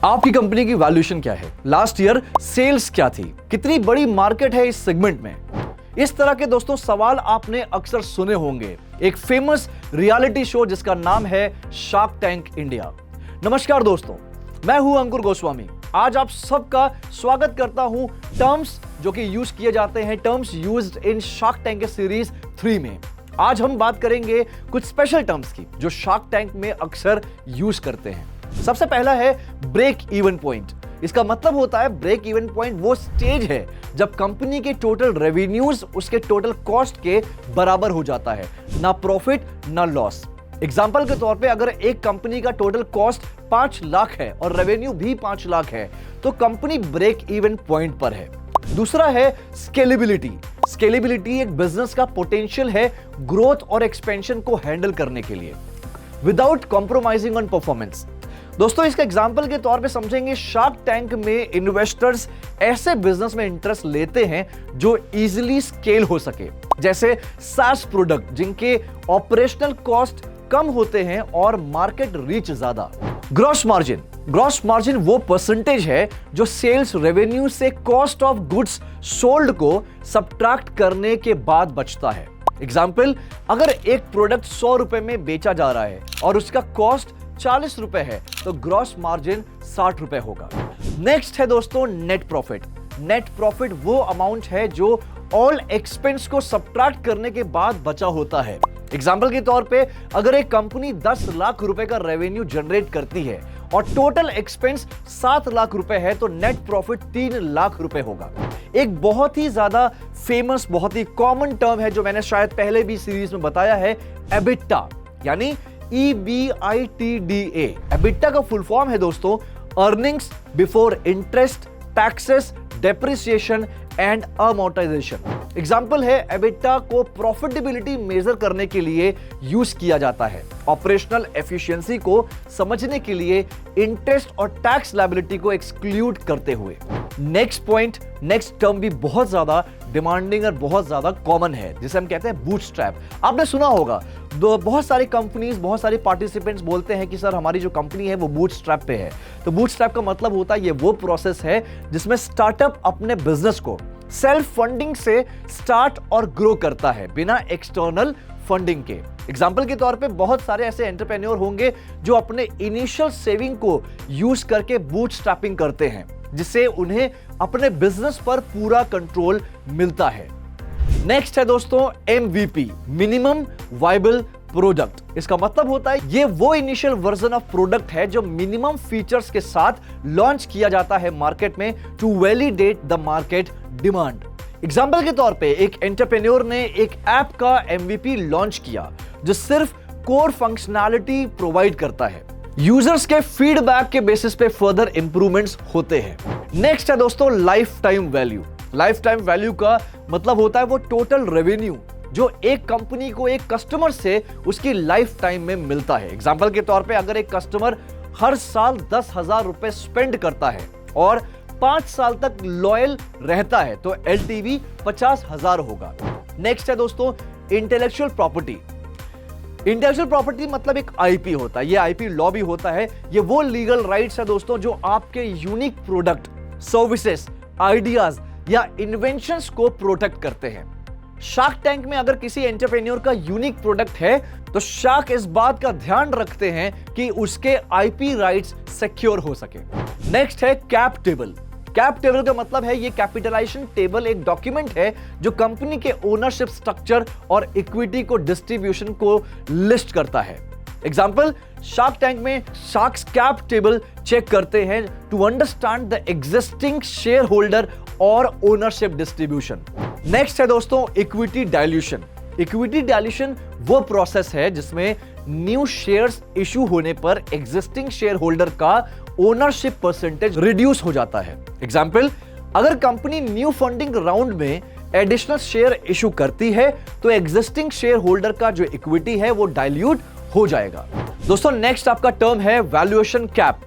आपकी कंपनी की वैल्यूएशन क्या है, लास्ट ईयर सेल्स क्या थी, कितनी बड़ी मार्केट है इस सेगमेंट में। इस तरह के दोस्तों सवाल आपने अक्सर सुने होंगे एक फेमस रियलिटी शो जिसका नाम है शार्क टैंक इंडिया। नमस्कार दोस्तों, मैं हूं अंकुर गोस्वामी। आज आप सबका स्वागत करता हूं टर्म्स जो कि यूज किए जाते हैं, terms used in shark tank series 3 में। आज हम बात करेंगे कुछ स्पेशल टर्म्स की जो शार्क टैंक में अक्सर यूज करते हैं। सबसे पहला है ब्रेक इवन पॉइंट। इसका मतलब होता है ब्रेक इवन पॉइंट वो स्टेज है जब कंपनी के टोटल रेवेन्यूज उसके टोटल कॉस्ट के बराबर हो जाता है, ना प्रॉफिट ना लॉस। एग्जाम्पल के तौर पे अगर एक कंपनी का टोटल कॉस्ट 5 लाख है और रेवेन्यू भी 5 लाख है तो कंपनी ब्रेक इवन पॉइंट पर है। दूसरा है स्केलेबिलिटी। स्केलेबिलिटी एक बिजनेस का पोटेंशियल है ग्रोथ और एक्सपेंशन को हैंडल करने के लिए विदाउट कॉम्प्रोमाइजिंग ऑन परफॉर्मेंस। दोस्तों इसका एग्जांपल के तौर पे समझेंगे, शार्क टैंक में इन्वेस्टर्स ऐसे बिजनेस में इंटरेस्ट लेते हैं जो इजीली स्केल हो सके, जैसे सास प्रोडक्ट जिनके ऑपरेशनल कॉस्ट कम होते हैं और मार्केट रीच ज्यादा। ग्रॉस मार्जिन वो परसेंटेज है जो सेल्स रेवेन्यू से कॉस्ट ऑफ गुड्स सोल्ड को सब्ट्रैक्ट करने के बाद बचता है। एग्जाम्पल, अगर एक प्रोडक्ट 100 रुपए में बेचा जा रहा है और उसका कॉस्ट 40 रुपए है तो ग्रॉस मार्जिन 60 रुपए होगा। नेक्स्ट है दोस्तों नेट प्रॉफिट। नेट प्रॉफिट वो अमाउंट है जो ऑल एक्सपेंस को सब्ट्रैक्ट करने के बाद बचा होता है। एग्जाम्पल के तौर पे अगर एक कंपनी 10 लाख रुपए का रेवेन्यू जनरेट करती है और टोटल एक्सपेंस 7 लाख रुपए है तो नेट प्रॉफिट 3 लाख रुपए होगा। एक बहुत ही ज्यादा फेमस, बहुत ही कॉमन टर्म है जो मैंने शायद पहले भी सीरीज में बताया है, एबिटा यानी EBITDA। एबिटा का फुल फॉर्म है दोस्तों earnings before interest, taxes, depreciation and amortisation. Example है, एबिटा को प्रॉफिटेबिलिटी मेजर करने के लिए यूज किया जाता है, ऑपरेशनल एफिशिएंसी को समझने के लिए इंटरेस्ट और टैक्स लायबिलिटी को एक्सक्लूड करते हुए। नेक्स्ट टर्म भी बहुत ज्यादा डिमांडिंग और बहुत ज्यादा कॉमन है जिसे हम कहते हैं बूटस्ट्रैप। आपने सुना होगा बहुत सारी कंपनीज, बहुत सारे पार्टिसिपेंट्स बोलते हैं कि सर हमारी जो कंपनी है वो बूटस्ट्रैप पे है। तो बूटस्ट्रैप का मतलब होता है ये वो प्रोसेस है जिसमें स्टार्टअप अपने बिजनेस को सेल्फ फंडिंग से स्टार्ट और ग्रो करता है बिना एक्सटर्नल फंडिंग के। एग्जाम्पल के तौर पे बहुत सारे ऐसे एंटरप्रेन्योर होंगे जो अपने इनिशियल सेविंग को यूज करके बूटस्ट्रैपिंग करते हैं जिससे उन्हें अपने बिजनेस पर पूरा कंट्रोल मिलता है। नेक्स्ट है दोस्तों MVP, मिनिमम वायबल प्रोडक्ट। इसका मतलब होता है ये वो इनिशियल वर्जन ऑफ प्रोडक्ट है जो मिनिमम फीचर्स के साथ लॉन्च किया जाता है मार्केट में to validate the market demand. Example के तौर पे एक एंटरप्रेन्योर ने एक ऐप का MVP लॉन्च किया जो सिर्फ कोर फंक्शनैलिटी प्रोवाइड करता है। यूजर्स के फीडबैक के बेसिस पे फर्दर इंप्रूवमेंट्स होते हैं। नेक्स्ट है दोस्तों life time value. Life time value का मतलब होता है वो टोटल रेवेन्यू जो एक कंपनी को एक कस्टमर से उसकी लाइफ टाइम में मिलता है। एग्जाम्पल के तौर पे अगर एक कस्टमर हर साल 10,000 रुपए स्पेंड करता है और 5 साल तक लॉयल रहता है तो LTV 50,000 होगा। नेक्स्ट है दोस्तों इंटेलेक्चुअल प्रॉपर्टी। इंटेलेक्चुअल प्रॉपर्टी मतलब एक IP होता है, ये IP लॉ भी होता है। ये वो लीगल राइट्स है दोस्तों जो आपके यूनिक प्रोडक्ट, सर्विसेज, आइडियाज या इन्वेंशंस को प्रोटेक्ट करते हैं। शार्क टैंक में अगर किसी एंटरप्रेन्योर का यूनिक प्रोडक्ट है तो शार्क इस बात का ध्यान रखते हैं कि उसके IP राइट्स सिक्योर हो सके। नेक्स्ट है कैप टेबल। कैप टेबल का मतलब है ये कैपिटलाइजेशन टेबल एक डॉक्यूमेंट है जो कंपनी के ओनरशिप स्ट्रक्चर और इक्विटी को डिस्ट्रीब्यूशन को लिस्ट करता है। एग्जाम्पल, शार्क टैंक में शार्क्स कैप टेबल चेक करते हैं to understand the existing share holder और ओनरशिप डिस्ट्रीब्यूशन। नेक्स्ट है दोस्तों इक्विटी डाइल्यूशन। इक्विटी डाइल्यूशन वो प्रोसेस है जिसमें न्यू शेयर्स इशू होने पर एग्जिस्टिंग शेयर होल्डर का ओनरशिप परसेंटेज रिड्यूस हो जाता है। एग्जाम्पल, अगर कंपनी न्यू फंडिंग राउंड में एडिशनल शेयर इशू करती है तो एग्जिस्टिंग शेयर होल्डर का जो इक्विटी है वो डाइल्यूट हो जाएगा। दोस्तों नेक्स्ट आपका टर्म है वैल्यूएशन कैप।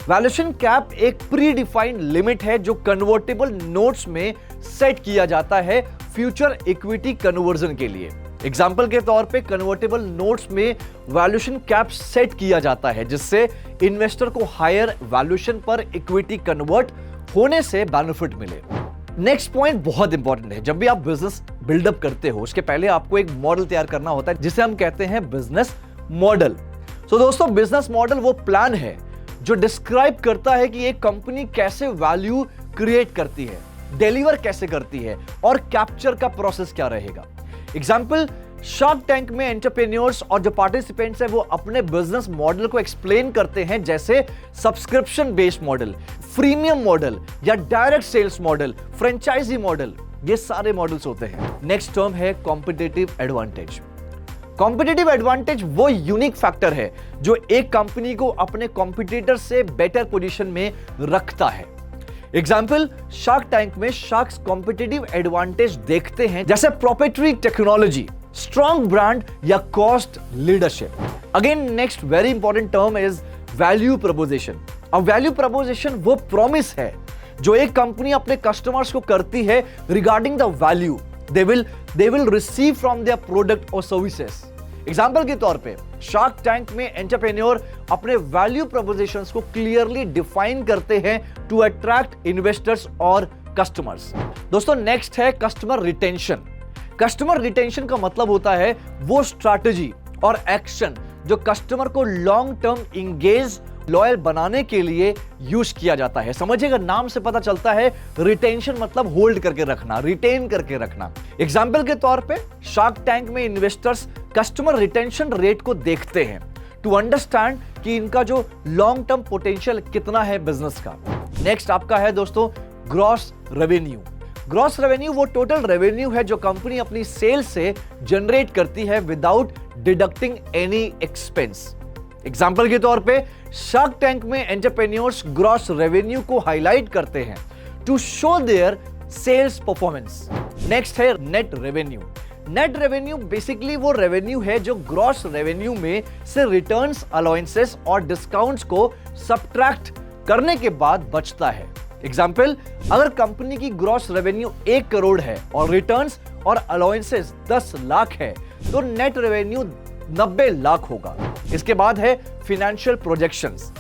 वैल्यूएशन कैप एक प्री डिफाइंड लिमिट है जो कन्वर्टेबल नोट्स में सेट किया जाता है फ्यूचर इक्विटी कन्वर्जन के लिए। एग्जाम्पल के तौर पे कन्वर्टेबल नोट्स में वैल्यूएशन कैप सेट किया जाता है, जिससे इन्वेस्टर को हायर वैल्यूएशन पर इक्विटी कन्वर्ट होने से बेनिफिट मिले। नेक्स्ट पॉइंट बहुत इंपॉर्टेंट है। जब भी आप बिजनेस बिल्डअप करते हो, उसके पहले आपको एक मॉडल तैयार करना होता है, जिसे हम कहते हैं बिजनेस मॉडल। तो दोस्तों, बिजनेस मॉडल वो प्लान है जो डिस्क्राइब करता है कि एक कंपनी कैसे वैल्यू क्रिएट करती है, डिलीवर कैसे करती है और कैप्चर का प्रोसेस क्या रहेगा। एग्जाम्पल, शार्क टैंक में एंटरप्रेन्योर्स और जो पार्टिसिपेंट्स हैं वो अपने बिजनेस मॉडल को एक्सप्लेन करते हैं, जैसे subscription based model, freemium model या direct sales model, franchisee model, ये सारे मॉडल्स होते हैं। नेक्स्ट टर्म है कॉम्पिटिटिव एडवांटेज। कॉम्पिटिटिव एडवांटेज वो यूनिक फैक्टर है जो एक कंपनी को अपने कॉम्पिटिटर से बेटर पोजीशन में रखता है। एग्जाम्पल, शार्क टैंक में शार्क्स कॉम्पिटिटिव एडवांटेज देखते हैं, जैसे प्रोप्राइटरी टेक्नोलॉजी, स्ट्रॉन्ग ब्रांड या cost leadership. Again next very important term is value preposition. अब वैल्यू प्रपोजिशन वो प्रॉमिस है जो एक कंपनी अपने कस्टमर्स को करती है regarding the value they will receive from their product or services। Example के तौर पे शार्क टैंक में एंटरप्रेन्योर अपने वैल्यू प्रपोजिशंस को क्लियरली डिफाइन करते हैं टू अट्रैक्ट इन्वेस्टर्स और कस्टमर्स। दोस्तों, नेक्स्ट है कस्टमर रिटेंशन। कस्टमर रिटेंशन का मतलब होता है वो स्ट्रैटेजी और एक्शन जो कस्टमर को लॉन्ग टर्म इंगेज, लॉयल बनाने के लिए यूज किया जाता है। समझिएगा, नाम से पता चलता है रिटेंशन मतलब होल्ड करके रखना, रिटेन करके रखना। एग्जाम्पल के तौर पे शार्क टैंक में इन्वेस्टर्स कस्टमर रिटेंशन रेट को देखते हैं टू अंडरस्टैंड कि इनका जो लॉन्ग टर्म पोटेंशियल कितना है बिजनेस का। नेक्स्ट आपका है दोस्तों ग्रॉस रेवेन्यू। ग्रॉस रेवेन्यू वो टोटल रेवेन्यू है जो कंपनी अपनी सेल से जनरेट करती है without deducting any expense. Example के तौर पे शार्क टैंक में एंटरप्रेन्योर्स ग्रॉस रेवेन्यू को हाईलाइट करते हैं to show their sales performance. Next है net revenue. Net revenue basically वो रेवेन्यू है जो ग्रॉस रेवेन्यू में से रिटर्न्स, अलाउंसेस और डिस्काउंट्स को सब्ट्रैक्ट करने के बाद बचता है। एग्जाम्पल, अगर कंपनी की ग्रॉस रेवेन्यू 1 करोड़ है और रिटर्न्स और अलाउंसेस 10 लाख है, तो नेट रेवेन्यू 90 लाख होगा। इसके बाद है फाइनेंशियल प्रोजेक्शंस।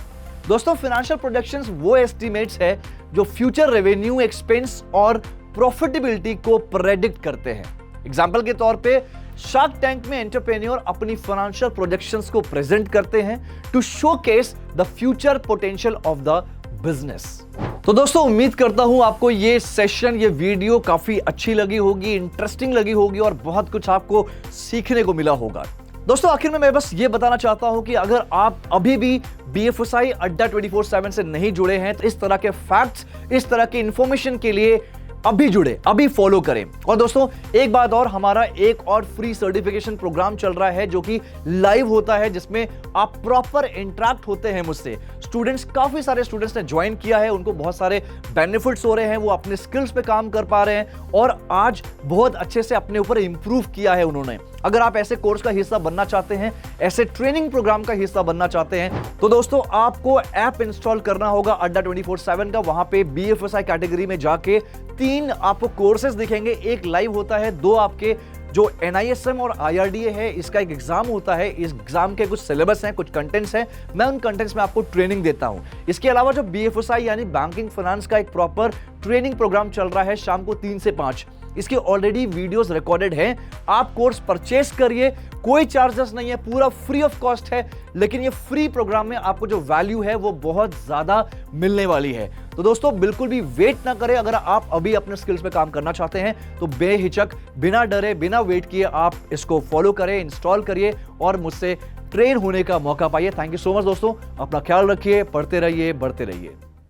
दोस्तों, फाइनेंशियल प्रोजेक्शंस वो एस्टिमेट्स है जो फ्यूचर रेवेन्यू, एक्सपेंस और प्रॉफिटेबिलिटी को प्रेडिक्ट करते हैं। एग्जाम्पल के तौर पे शार्क टैंक में एंटरप्रेन्योर अपनी फाइनेंशियल प्रोजेक्शंस को प्रेजेंट करते हैं to showcase the future potential of the business. तो दोस्तों, उम्मीद करता हूं आपको ये सेशन, ये वीडियो काफी अच्छी लगी होगी, इंटरेस्टिंग लगी होगी और बहुत कुछ आपको सीखने को मिला होगा। दोस्तों, आखिर में मैं बस ये बताना चाहता हूं कि अगर आप अभी भी BFSI अड्डा 24/7 से नहीं जुड़े हैं तो इस तरह के फैक्ट्स, इस तरह की इंफॉर्मेशन के लिए अभी जुड़े, अभी फॉलो करें। और दोस्तों, एक बात और, हमारा एक और फ्री सर्टिफिकेशन प्रोग्राम चल रहा है जो कि लाइव होता है, जिसमें आप प्रॉपर इंटरेक्ट होते हैं मुझसे। स्टूडेंट्स, काफी सारे स्टूडेंट्स ने ज्वाइन किया है, उनको बहुत सारे बेनिफिट्स हो रहे हैं, वो अपने स्किल्स पे काम कर पा रहे हैं और आज बहुत अच्छे से अपने ऊपर इंप्रूव किया है उन्होंने। अगर आप ऐसे कोर्स का हिस्सा बनना चाहते हैं, ऐसे ट्रेनिंग प्रोग्राम का हिस्सा बनना चाहते हैं, तो दोस्तों आपको ऐप इंस्टॉल करना होगा अड्डा 24/7 का। वहां पे BFSI कैटेगरी में जाके 3 आपको कोर्सेज दिखेंगे। एक लाइव होता है, 2 आपके जो NISM और IRDA है, इसका एक एग्जाम होता है। इस एग्जाम के कुछ सिलेबस हैं, कुछ कंटेंट्स हैं, मैं उन कंटेंट्स में आपको ट्रेनिंग देता हूं। इसके अलावा जो BFSI यानी बैंकिंग फाइनेंस का एक प्रॉपर ट्रेनिंग प्रोग्राम चल रहा है शाम को 3 से 5। इसके ऑलरेडी वीडियोस रिकॉर्डेड हैं। आप कोर्स परचेस करिए, कोई चार्जेस नहीं है, पूरा फ्री ऑफ कॉस्ट है। लेकिन ये फ्री प्रोग्राम में आपको जो वैल्यू है वो बहुत ज्यादा मिलने वाली है। तो दोस्तों, बिल्कुल भी वेट ना करें। अगर आप अभी अपने स्किल्स पे काम करना चाहते हैं तो बेहिचक, बिना डरे, बिना वेट किए आप इसको फॉलो करें, इंस्टॉल करिए और मुझसे ट्रेन होने का मौका पाइए। थैंक यू सो मच दोस्तों, अपना ख्याल रखिए, पढ़ते रहिए, बढ़ते रहिए।